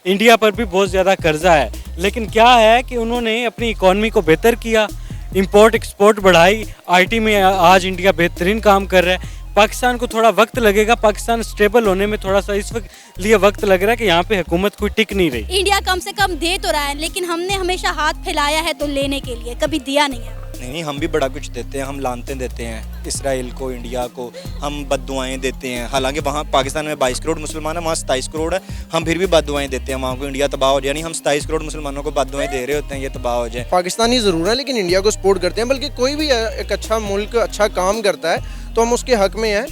India पर भी बहुत ज़्यादा कर्जा है, लेकिन क्या है कि उन्होंने अपनी इकॉनमी को बेहतर किया, इंपोर्ट एक्सपोर्ट बढ़ाई, आईटी में आज इंडिया बेहतरीन काम कर रहा है। पाकिस्तान को थोड़ा वक्त लगेगा, पाकिस्तान स्टेबल होने में थोड़ा सा इस वक्त लिए वक्त लग रहा है कि यहाँ पे हुकूमत कोई टिक नहीं रही। इंडिया कम से कम दे तो रहा है, लेकिन हमने हमेशा हाथ फैलाया है तो लेने के लिए, कभी दिया नहीं है। नहीं, हम भी बड़ा कुछ देते हैं, हम लानतें देते हैं इसराइल को, इंडिया को, हम बद्दुआएं देते हैं। हालांकि वहाँ पाकिस्तान में 22 करोड़ मुसलमान है, वहाँ 27 करोड़ है, हम फिर भी बद्दुआएं देते हैं वहाँ को इंडिया तबाह हो जाए। यानी हम 27 करोड़ मुसलमानों को बद्दुआएं दे रहे होते हैं ये तबाह हो जाए। पाकिस्तानी ज़रूर है लेकिन इंडिया को सपोर्ट करते हैं, बल्कि कोई भी एक अच्छा मुल्क अच्छा काम करता है तो हम उसके हक में हैं।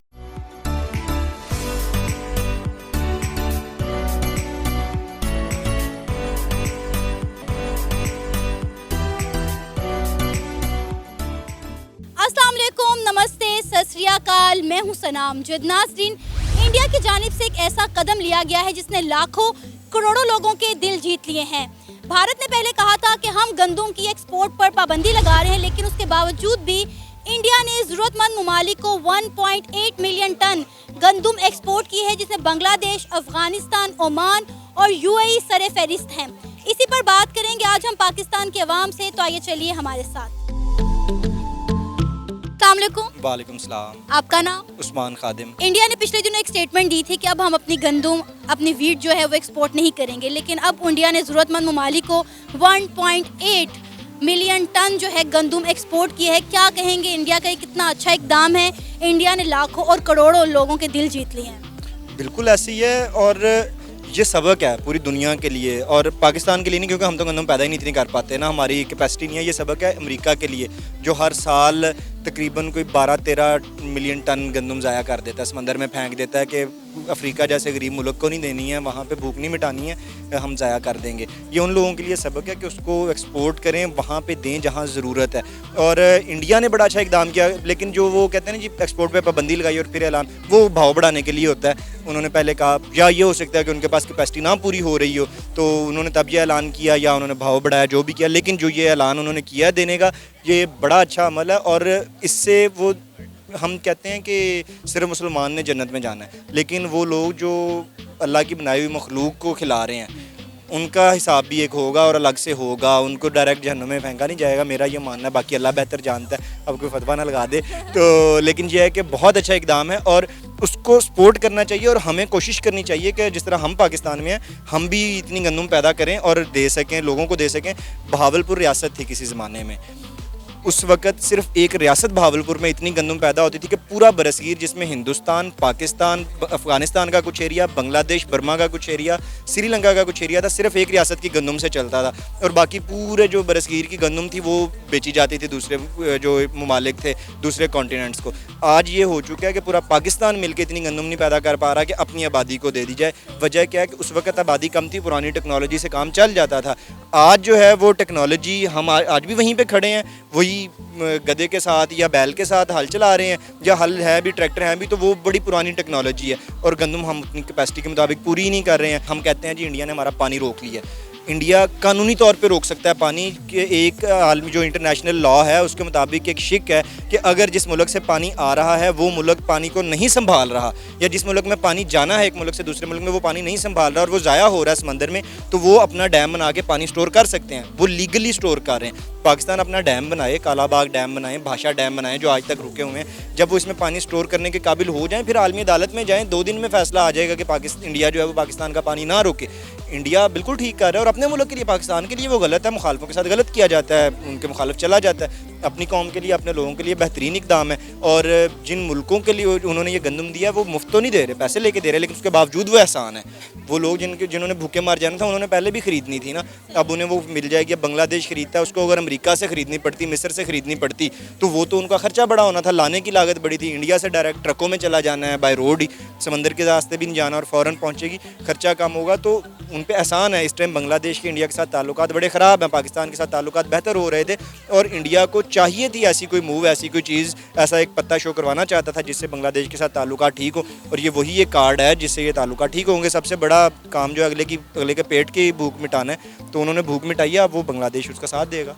अस्सलाम वालेकुम, नमस्ते, सत श्री अकाल, मैं हूं सनाम। जद नाज़रीन, इंडिया की जानिब से एक ऐसा कदम लिया गया है जिसने लाखों करोड़ों लोगों के दिल जीत लिए हैं। भारत ने पहले कहा था कि हम गंदम की एक्सपोर्ट पर पाबंदी लगा रहे हैं, लेकिन उसके बावजूद भी इंडिया ने ज़रूरतमंद ममालिक को 1.8 मिलियन टन गंदम एक्सपोर्ट की है, जिसमें बांग्लादेश, अफगानिस्तान, ओमान और यूएई सरे फहरिस्त हैं। इसी पर बात करेंगे आज हम पाकिस्तान के अवाम से, तो आइए चलिए हमारे साथ। वालेकुम सलाम। आपका नाम? उस्मान खादिम। इंडिया ने पिछले दिनों एक स्टेटमेंट दी थी कि अब हम अपनी गंदम, अपनी वीट जो है वो एक्सपोर्ट नहीं करेंगे, लेकिन अब इंडिया ने ज़रूरतमंद ममालिक को 1.8 मिलियन टन जो है गंदम एक्सपोर्ट की है। क्या कहेंगे, इंडिया का ये कितना अच्छा इकदाम है? इंडिया ने लाखों और करोड़ों लोगों के दिल जीत लिए हैं। बिल्कुल ऐसे ही है, और ये सबक है पूरी दुनिया के लिए और पाकिस्तान के लिए नहीं, क्योंकि हम तो गंदम पैदा ही नहीं इतनी कर पाते ना, हमारी कैपेसिटी नहीं है। ये सबक है अमेरिका के लिए, जो हर साल तकरीबन कोई 12-13 मिलियन टन गंदम ज़ाया कर देता है, समंदर में फेंक देता है कि अफ्रीका जैसे गरीब मुल्क को नहीं देनी है, वहाँ पे भूख नहीं मिटानी है, हम ज़ाया कर देंगे। ये उन लोगों के लिए सबक है कि उसको एक्सपोर्ट करें, वहाँ पे दें जहाँ ज़रूरत है। और इंडिया ने बड़ा अच्छा इकदाम किया, लेकिन जो वो कहते हैं ना जी एक्सपोर्ट पे पाबंदी लगाई और फिर ऐलान, वो भाव बढ़ाने के लिए होता है। उन्होंने पहले कहा, या ये हो सकता है कि उनके पास कैपेसिटी ना पूरी हो रही हो, तो उन्होंने तब ये ऐलान किया, या उन्होंने भाव बढ़ाया, जो भी किया, लेकिन जो ये ऐलान उन्होंने किया देने का, ये बड़ा अच्छा अमल है। और इससे वो हम कहते हैं कि सिर्फ मुसलमान ने जन्नत में जाना है, लेकिन वो लोग जो अल्लाह की बनाई हुई मखलूक को खिला रहे हैं, उनका हिसाब भी एक होगा और अलग से होगा, उनको डायरेक्ट जहन्नुम में फेंका नहीं जाएगा, मेरा ये मानना है। बाकी अल्लाह बेहतर जानता है, अब कोई फतवा ना लगा दे तो। लेकिन ये है कि बहुत अच्छा इकदाम है और उसको सपोर्ट करना चाहिए, और हमें कोशिश करनी चाहिए कि जिस तरह हम पाकिस्तान में हैं, हम भी इतनी गंदम पैदा करें और दे सकें, लोगों को दे सकें। बहावलपुर रियासत थी किसी ज़माने में, उस वक़्त सिर्फ एक रियासत बहावलपुर में इतनी गंदम पैदा होती थी कि पूरा बरसगीर, जिसमें हिंदुस्तान, पाकिस्तान, अफ़गानिस्तान का कुछ एरिया, बांग्लादेश, बर्मा का कुछ एरिया, श्रीलंका का कुछ एरिया था, सिर्फ एक रियासत की गंदम से चलता था, और बाकी पूरे जो बरसगीर की गंदम थी वो बेची जाती थी दूसरे जो ममालिक थे, दूसरे कॉन्टिनेंट्स को। आज ये हो चुका है कि पूरा पाकिस्तान मिलकर इतनी गंदम नहीं पैदा कर पा रहा कि अपनी आबादी को दे दी जाए। वजह क्या है कि उस वक़्त आबादी कम थी, पुरानी टेक्नोलॉजी से काम चल जाता था। आज जो है वो टेक्नोलॉजी, हम आज भी वहीं पे खड़े हैं, वही गधे के साथ या बैल के साथ हल चला रहे हैं, या हल है भी, ट्रैक्टर हैं भी, तो वो बड़ी पुरानी टेक्नोलॉजी है, और गंदम हम अपनी कैपेसिटी के मुताबिक पूरी ही नहीं कर रहे हैं। हम कहते हैं जी इंडिया ने हमारा पानी रोक लिया है। इंडिया कानूनी तौर पे रोक सकता है पानी के, एक आलमी जो इंटरनेशनल लॉ है उसके मुताबिक एक शिक है कि अगर जिस मुल्क से पानी आ रहा है वो मुल्क पानी को नहीं संभाल रहा, या जिस मुल्क में पानी जाना है एक मुल्क से दूसरे मुल्क में वो पानी नहीं संभाल रहा और वो ज़ाया हो रहा है समंदर में, तो वो अपना डैम बना के पानी स्टोर कर सकते हैं, वो लीगली स्टोर कर रहे हैं। पाकिस्तान अपना डैम बनाए, कालाबाग डैम बनाए, भाषा डैम बनाए, जो आज तक रुके हुए हैं, जब वो इसमें पानी स्टोर करने के काबिल हो जाएं, फिर आलमी अदालत में जाएं, 2 दिन में फैसला आ जाएगा कि इंडिया जो है वो पाकिस्तान का पानी ना रोके। इंडिया बिल्कुल ठीक कर रहा है, और अपने मुल्क के लिए, पाकिस्तान के लिए वो गलत है, मुखालफों के साथ गलत किया जाता है, उनके मुखालिफ चला जाता है। अपनी कौम के लिए, अपने लोगों के लिए बेहतरीन इकदाम है। और जिन मुल्कों के लिए उन्होंने ये गंदम दिया, वो मुफ्त तो नहीं दे रहे, पैसे लेके दे रहे, लेकिन उसके बावजूद वो एहसान है। वो लोग जिन्होंने भूखे मार जाना था, उन्होंने पहले भी खरीदनी थी ना, अब उन्हें वो मिल जाएगी। अब बांग्लादेश खरीदता है, उसको अगर अमेरिका से खरीदनी पड़ती, मिस्र से खरीदनी पड़ती, तो वो तो उनका खर्चा बड़ा होना था, लाने की लागत बड़ी थी। इंडिया से डायरेक्ट ट्रकों में चला जाना है, बाय रोड ही, समंदर के रास्ते भी नहीं जाना, और फ़ौरन पहुँचेगी, खर्चा कम होगा, तो उन पे आसान है। इस टाइम बांग्लादेश के इंडिया के साथ ताल्लुकात बड़े ख़राब हैं, पाकिस्तान के साथ ताल्लुकात बेहतर हो रहे थे, और इंडिया को चाहिए थी ऐसी कोई मूव, ऐसी कोई चीज़, ऐसा एक पत्ता शो करवाना चाहता था जिससे बांग्लादेश के साथ ताल्लुकात ठीक हो, और ये वही एक कार्ड है जिससे ये ताल्लुकात ठीक होंगे। सबसे बड़ा काम जो अगले के पेट की भूख मिटाना है, तो उन्होंने भूख मिटाई है, अब वो बांग्लादेश उसका साथ देगा।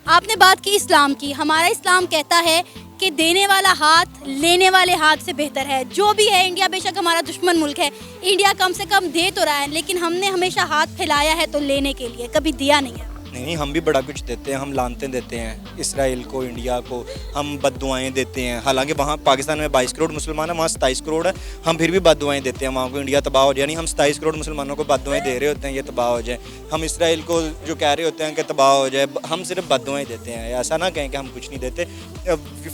आपने बात की इस्लाम की। हमारा इस्लाम कहता है کہ دینے والا ہاتھ لینے والے ہاتھ سے بہتر ہے. جو بھی ہے انڈیا بے شک ہمارا دشمن ملک ہے, انڈیا کم سے کم دے تو رہا ہے, لیکن ہم نے ہمیشہ ہاتھ پھیلایا ہے تو لینے کے لیے, کبھی دیا نہیں ہے. نہیں, ہم بھی بڑا کچھ دیتے ہیں. ہم لانتیں دیتے ہیں اسرائیل کو, انڈیا کو, ہم بد دعائیں دیتے ہیں. حالانکہ وہاں پاکستان میں 22 کروڑ مسلمان ہیں, وہاں 27 کروڑ ہے, ہم پھر بھی بد دعائیں دیتے ہیں وہاں کو انڈیا تباہ ہو جائے. یعنی ہم 27 کروڑ مسلمانوں کو بد دعائیں دے رہے ہوتے ہیں یہ تباہ ہو جائے. ہم اسرائیل کو جو کہہ رہے ہوتے ہیں کہ تباہ ہو جائے, ہم صرف بد دعائیں دیتے ہیں. ایسا نہ کہیں کہ ہم کچھ نہیں دیتے.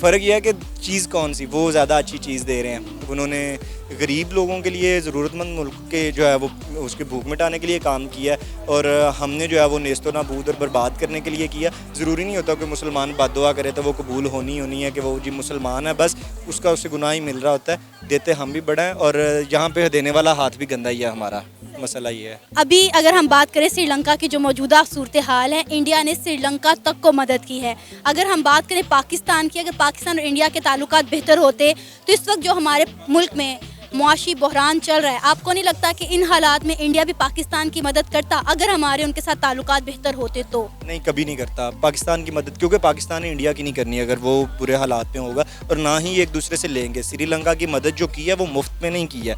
فرق یہ ہے کہ چیز کون سی, وہ زیادہ اچھی چیز دے رہے ہیں. انہوں نے غریب لوگوں کے لیے, ضرورت مند ملک کے جو ہے وہ اس کی بھوک مٹانے کے لیے کام کیا ہے, اور ہم نے جو ہے وہ نیست و نابود اور برباد کرنے کے لیے کیا. ضروری نہیں ہوتا کہ مسلمان بد دعا کرے تو وہ قبول ہونی ہے کہ وہ جی مسلمان ہے, بس اس کا اسے گناہ ہی مل رہا ہوتا ہے. دیتے ہم بھی بڑا ہیں, اور یہاں پہ دینے والا ہاتھ بھی گندا ہی ہے. ہمارا مسئلہ یہ ہے. ابھی اگر ہم بات کریں سری لنکا کی جو موجودہ صورتحال ہے, انڈیا نے سری لنکا تک کو مدد کی ہے. اگر ہم بات کریں پاکستان کی, اگر پاکستان اور انڈیا کے تعلقات بہتر ہوتے تو اس وقت جو ہمارے ملک میں معاشی بحران چل رہا ہے, آپ کو نہیں لگتا کہ ان حالات میں انڈیا بھی پاکستان کی مدد کرتا اگر ہمارے ان کے ساتھ تعلقات بہتر ہوتے تو؟ نہیں, کبھی نہیں کرتا پاکستان کی مدد, کیونکہ پاکستان نے انڈیا کی نہیں کرنی اگر وہ برے حالات میں ہوگا, اور نہ ہی ایک دوسرے سے لیں گے. سری لنکا کی مدد جو کی ہے وہ مفت میں نہیں کی ہے.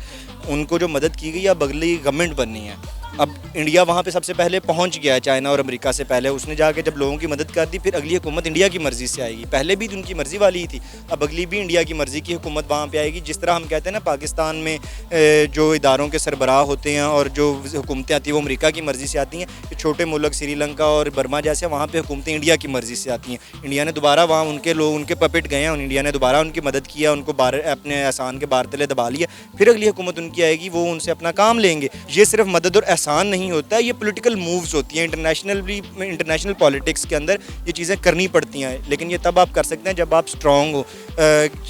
ان کو جو مدد کی گئی ہے اب اگلی گورنمنٹ بننی ہے. اب انڈیا وہاں پہ سب سے پہلے پہنچ گیا ہے, چائنا اور امریکہ سے پہلے. اس نے جا کے جب لوگوں کی مدد کر دی, پھر اگلی حکومت انڈیا کی مرضی سے آئے گی. پہلے بھی ان کی مرضی والی ہی تھی, اب اگلی بھی انڈیا کی مرضی کی حکومت وہاں پہ آئے گی. جس طرح ہم کہتے ہیں نا پاکستان میں جو اداروں کے سربراہ ہوتے ہیں اور جو حکومتیں آتی ہیں وہ امریکہ کی مرضی سے آتی ہیں. چھوٹے ملک سری لنکا اور برما جیسے, وہاں پہ حکومتیں انڈیا کی مرضی سے آتی ہیں. انڈیا نے دوبارہ وہاں ان کے لوگ, ان کے پپٹ گئے ہیں, انڈیا نے دوبارہ ان کی مدد کیا, ان کو اپنے احسان کے بار تلے دبا لیا. پھر اگلی حکومت ان کی آئے گی, وہ ان سے اپنا کام لیں گے. یہ صرف مدد اور احسان نہیں ہوتا ہے, یہ پولیٹیکل مووز ہوتی ہیں. انٹرنیشنل پالیٹکس کے اندر یہ چیزیں کرنی پڑتی ہیں, لیکن یہ تب آپ کر سکتے ہیں جب آپ اسٹرانگ ہو.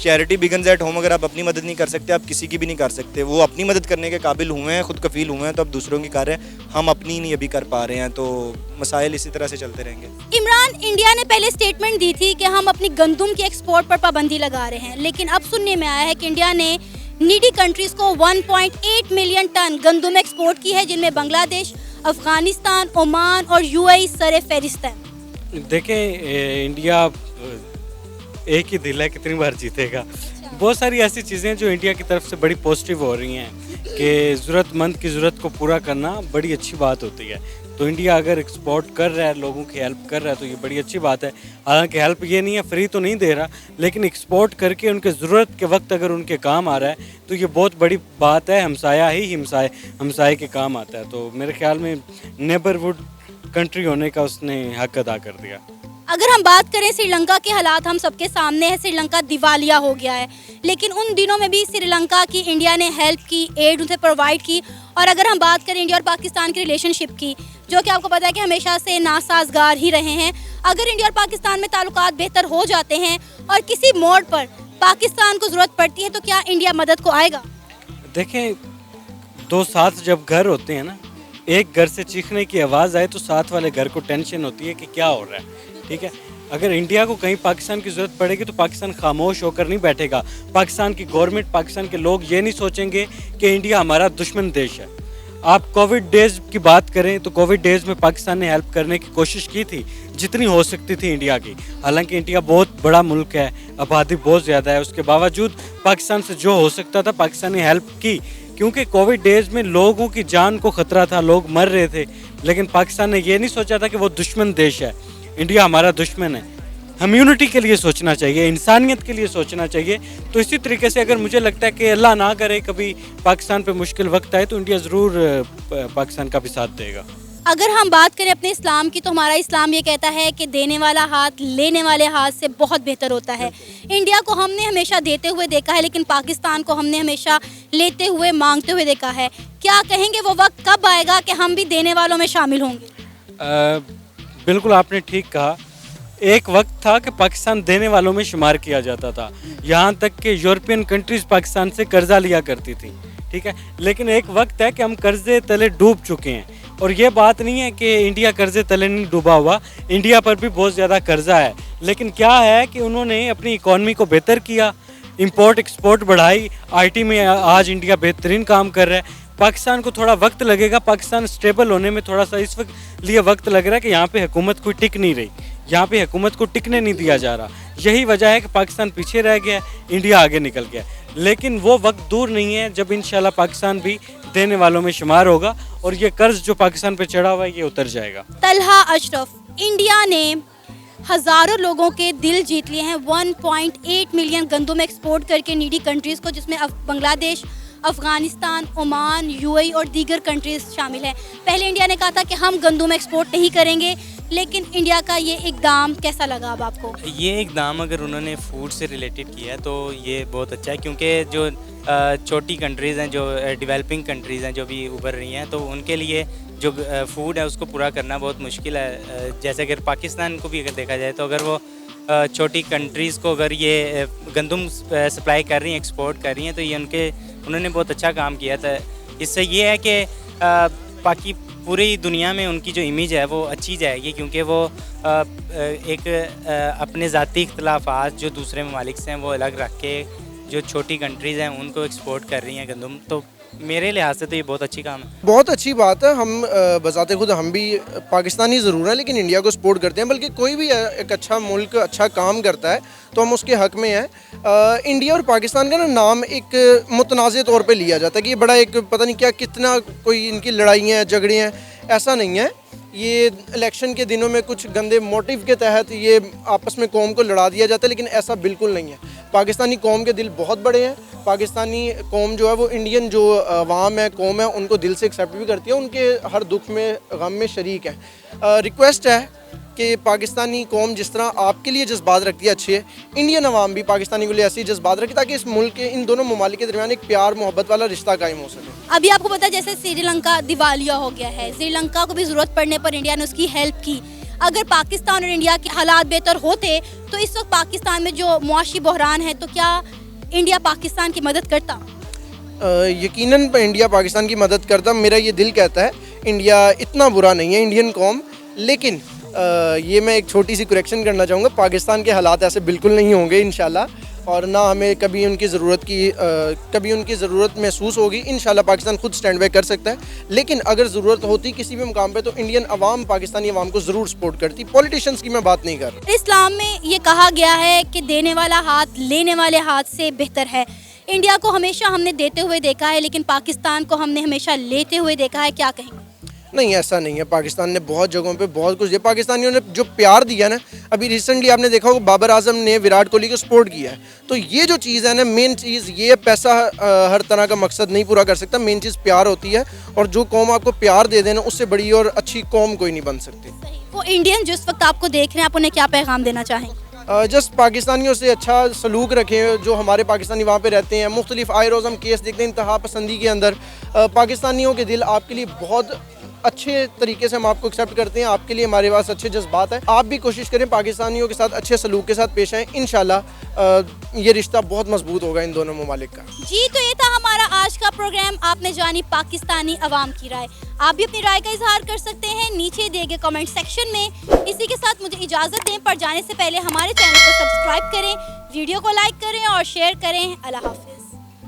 چیریٹی بگنز ایٹ ہوم, اگر آپ اپنی مدد نہیں کر سکتے آپ کسی کی بھی نہیں کر سکتے. وہ اپنی مدد کرنے کے قابل ہوئے ہیں, خود کفیل ہوئے ہیں, تو اب دوسروں کی کر رہے ہیں. ہم اپنی نہیں ابھی کر پا رہے ہیں, تو مسائل اسی طرح سے چلتے رہیں گے. عمران, انڈیا نے پہلے اسٹیٹمنٹ دی تھی کہ ہم اپنی گندم کے ایکسپورٹ پر پابندی لگا رہے ہیں, لیکن اب سننے میں آیا ہے کہ انڈیا نے نیڈی کنٹریز کو 1.8 ملین ٹن گندم ایکسپورٹ کی ہے, جن میں بنگلہ دیش, افغانستان, عمان اور UAE سر فہرست ہے. دیکھیں, انڈیا ایک ہی دل ہے, کتنی بار جیتے گا. بہت ساری ایسی چیزیں جو انڈیا کی طرف سے بڑی پازیٹیو ہو رہی ہیں کہ ضرورت مند کی ضرورت کو پورا کرنا بڑی اچھی بات ہوتی ہے. تو انڈیا اگر ایکسپورٹ کر رہا ہے, لوگوں کی ہیلپ کر رہا ہے, تو یہ بڑی اچھی بات ہے. حالانکہ ہیلپ یہ نہیں ہے, فری تو نہیں دے رہا, لیکن ایکسپورٹ کر کے ان کے ضرورت کے وقت اگر ان کے کام آ رہا ہے تو یہ بہت بڑی بات ہے. ہمسائے کے کام آتا ہے. تو میرے خیال میں نیبرہڈ کنٹری ہونے کا اس نے حق ادا کر دیا. اگر ہم بات کریں سری لنکا کے حالات ہم سب کے سامنے ہے. سری لنکا دیوالیہ ہو گیا ہے, لیکن ان دنوں میں بھی سری لنکا کی انڈیا نے ہیلپ کی, ایڈ ان سے پرووائڈ کی. اور اگر ہم بات کریں انڈیا اور پاکستان کی ریلیشن شپ کی, جو کہ آپ کو پتہ ہے کہ ہمیشہ سے ناسازگار ہی رہے ہیں, اگر انڈیا اور پاکستان میں تعلقات بہتر ہو جاتے ہیں اور کسی موڑ پر پاکستان کو ضرورت پڑتی ہے, تو کیا انڈیا مدد کو آئے گا؟ دیکھیں, دو ساتھ جب گھر ہوتے ہیں نا, ایک گھر سے چیخنے کی آواز آئے تو ساتھ والے گھر کو ٹینشن ہوتی ہے کہ کیا ہو رہا ہے. ٹھیک ہے, اگر انڈیا کو کہیں پاکستان کی ضرورت پڑے گی تو پاکستان خاموش ہو کر نہیں بیٹھے گا. پاکستان کی گورنمنٹ, پاکستان کے لوگ یہ نہیں سوچیں گے کہ انڈیا ہمارا دشمن دیش ہے. آپ کووڈ ڈیز کی بات کریں تو کووڈ ڈیز میں پاکستان نے ہیلپ کرنے کی کوشش کی تھی جتنی ہو سکتی تھی انڈیا کی. حالانکہ انڈیا بہت بڑا ملک ہے, آبادی بہت زیادہ ہے, اس کے باوجود پاکستان سے جو ہو سکتا تھا پاکستان نے ہیلپ کی, کیونکہ کووڈ ڈیز میں لوگوں کی جان کو خطرہ تھا, لوگ مر رہے تھے. لیکن پاکستان نے یہ نہیں سوچا تھا کہ وہ دشمن دیش ہے, انڈیا ہمارا دشمن ہے. ہمیونٹی کے لیے سوچنا چاہیے, انسانیت کے لیے سوچنا چاہیے. تو اسی طریقے سے اگر مجھے لگتا ہے کہ اللہ نہ کرے کبھی پاکستان پہ مشکل وقت آئے تو انڈیا ضرور پاکستان کا بھی ساتھ دے گا. اگر ہم بات کریں اپنے اسلام کی تو ہمارا اسلام یہ کہتا ہے کہ دینے والا ہاتھ لینے والے ہاتھ سے بہت بہتر ہوتا ہے. انڈیا کو ہم نے ہمیشہ دیتے ہوئے دیکھا ہے, لیکن پاکستان کو ہم نے ہمیشہ لیتے ہوئے مانگتے ہوئے دیکھا ہے. کیا کہیں گے وہ وقت کب آئے گا کہ ہم بھی دینے والوں میں شامل ہوں گے؟ بالکل آپ نے ٹھیک کہا. ایک وقت تھا کہ پاکستان دینے والوں میں شمار کیا جاتا تھا, یہاں تک کہ یورپین کنٹریز پاکستان سے قرضہ لیا کرتی تھی. ٹھیک ہے, لیکن ایک وقت ہے کہ ہم قرضے تلے ڈوب چکے ہیں. اور یہ بات نہیں ہے کہ انڈیا قرضے تلے نہیں ڈوبا ہوا, انڈیا پر بھی بہت زیادہ قرضہ ہے. لیکن کیا ہے کہ انہوں نے اپنی اکانومی کو بہتر کیا, امپورٹ ایکسپورٹ بڑھائی, IT میں آج انڈیا بہترین کام کر رہا ہے. پاکستان کو تھوڑا وقت لگے گا, پاکستان اسٹیبل ہونے میں تھوڑا سا اس وقت لیے وقت لگ رہا ہے کہ یہاں پہ حکومت کوئی ٹک نہیں رہی. यहाँ पे हुकूमत को टिकने नहीं दिया जा रहा। यही वजह है कि पाकिस्तान पीछे रह गया, इंडिया आगे निकल गया। लेकिन वो वक्त दूर नहीं है जब इंशाल्लाह पाकिस्तान भी देने वालों में शुमार होगा और ये कर्ज जो पाकिस्तान पे चढ़ा हुआ है ये उतर जाएगा। तलहा अशरफ, इंडिया ने हज़ारों लोगों के दिल जीत लिए हैं 1.8 मिलियन गंदम एक्सपोर्ट करके नीडी कंट्रीज़ को, जिसमें बांग्लादेश, अफ़गानिस्तान, ओमान, यूएई और दीगर कंट्रीज़ शामिल हैं। पहले इंडिया ने कहा था कि हम गंदम एक्सपोर्ट नहीं करेंगे, लेकिन इंडिया का ये इकदाम कैसा लगा अब आपको? ये इकदाम अगर उन्होंने फूड से रिलेटेड किया है तो ये बहुत अच्छा है, क्योंकि जो छोटी कंट्रीज़ हैं, जो डेवलपिंग कंट्रीज़ हैं, जो भी उभर रही हैं, तो उनके लिए जो फूड है उसको पूरा करना बहुत मुश्किल है। जैसे अगर पाकिस्तान को भी अगर देखा जाए तो अगर वो छोटी कंट्रीज़ को अगर ये गंदम सप्लाई कर रही हैं, एक्सपोर्ट कर रही हैं, तो ये उन्होंने बहुत अच्छा काम किया था। इससे ये है कि बाकी पूरी दुनिया में उनकी जो इमेज है वो अच्छी जाएगी, क्योंकि वो एक अपने ज़ाती इख्तलाफात जो दूसरे ममालिक से हैं वो अलग रख के जो छोटी कंट्रीज़ हैं उनको एक्सपोर्ट कर रही हैं गंदम, तो मेरे लिहाज से तो ये बहुत अच्छी काम है। बहुत अच्छी बात है। हम बजाते खुद हम भी पाकिस्तानी ज़रूर हैं, लेकिन इंडिया को सपोर्ट करते हैं। बल्कि कोई भी एक अच्छा मुल्क अच्छा काम करता है तो हम उसके हक़ में हैं। इंडिया और पाकिस्तान का नाम एक मुतनाज़ तौर पे लिया जाता है कि ये बड़ा एक पता नहीं क्या कितना कोई इनकी लड़ाइयाँ हैं, झगड़े हैं। ऐसा नहीं है। ये इलेक्शन के दिनों में कुछ गंदे मोटिव के तहत ये आपस में कौम को लड़ा दिया जाता है, लेकिन ऐसा बिल्कुल नहीं है। पाकिस्तानी कौम के दिल बहुत बड़े हैं। पाकिस्तानी कौम जो है वो इंडियन जो अवाम है, कौम है, उनको दिल से एक्सेप्ट भी करती है, उनके हर दुख में गम में शरीक है। रिक्वेस्ट है कि पाकिस्तानी कौम जिस तरह आपके लिए जज्बात रखती है अच्छे, इंडियन अवाम भी पाकिस्तानी के लिए ऐसे ही जज्बात रखे, ताकि इस मुल्क के इन दोनों ममालिक के दरमियान एक प्यार मोहब्बत वाला रिश्ता कायम हो सके। अभी आपको पता है जैसे श्रीलंका दिवालिया हो गया है, श्रीलंका को भी ज़रूरत पड़ने पर इंडिया ने उसकी हेल्प की। अगर पाकिस्तान और इंडिया के हालात बेहतर होते तो इस वक्त पाकिस्तान में जो मुआशी बहरान है, तो क्या इंडिया पाकिस्तान की मदद करता? यकीनन इंडिया पाकिस्तान की मदद करता। मेरा ये दिल कहता है इंडिया इतना बुरा नहीं है, इंडियन कौम। लेकिन ये मैं एक छोटी सी करेक्शन करना चाहूँगा, पाकिस्तान के हालात ऐसे बिल्कुल नहीं होंगे इंशाल्लाह, और ना हमें कभी उनकी ज़रूरत महसूस होगी। इंशाल्लाह पाकिस्तान खुद स्टैंड बाय कर सकता है। लेकिन अगर ज़रूरत होती किसी भी मुकाम पे तो इंडियन अवाम पाकिस्तानी अवाम को ज़रूर सपोर्ट करती। पॉलिटिशियंस की मैं बात नहीं कर रहा। इस्लाम में ये कहा गया है कि देने वाला हाथ लेने वाले हाथ से बेहतर है। इंडिया को हमेशा हमने देते हुए देखा है, लेकिन पाकिस्तान को हमने हमेशा लेते हुए देखा है। क्या कहेंगे? नहीं, ऐसा नहीं है। पाकिस्तान ने बहुत जगहों पे बहुत कुछ दिया। पाकिस्तानियों ने जो प्यार दिया ना, अभी रिसेंटली आपने देखा होगा बाबर आजम ने विराट कोहली को सपोर्ट किया है। तो ये जो चीज़ है ना, मेन चीज़ ये पैसा हर तरह का मकसद नहीं पूरा कर सकता। मेन चीज़ प्यार होती है, और जो कौम आपको प्यार दे देना, उससे बड़ी और अच्छी कौम कोई नहीं बन सकती। वो इंडियन जो इस वक्त आपको देख रहे हैं, आप उन्हें क्या पैगाम देना चाहेंगे? जस्ट पाकिस्तानियों से अच्छा सलूक रखें। जो हमारे पाकिस्तानी वहाँ पे रहते हैं, मुख्तलिफ आए रोज़ हम केस देखते हैं इंतहा पसंदी के अंदर। पाकिस्तानियों के दिल आपके लिए बहुत अच्छे तरीके से हम आपको एक्सेप्ट करते हैं। आपके लिए हमारे पास अच्छे जज्बात हैं। आप भी कोशिश करें पाकिस्तानियों के साथ अच्छे सलूक के साथ पेश आएँ। इंशाल्लाह ये रिश्ता बहुत मजबूत होगा इन दोनों ममालिक का। जी, तो ये था हमारा आज का प्रोग्राम। आपने जानी पाकिस्तानी अवाम की राय। आप भी अपनी राय का इजहार कर सकते हैं नीचे दिए गए कमेंट सेक्शन में। इसी के साथ मुझे इजाज़त दें, पर जाने से पहले हमारे चैनल को सब्सक्राइब करें, वीडियो को लाइक करें और शेयर करें। अल्लाह हाफ़िज़।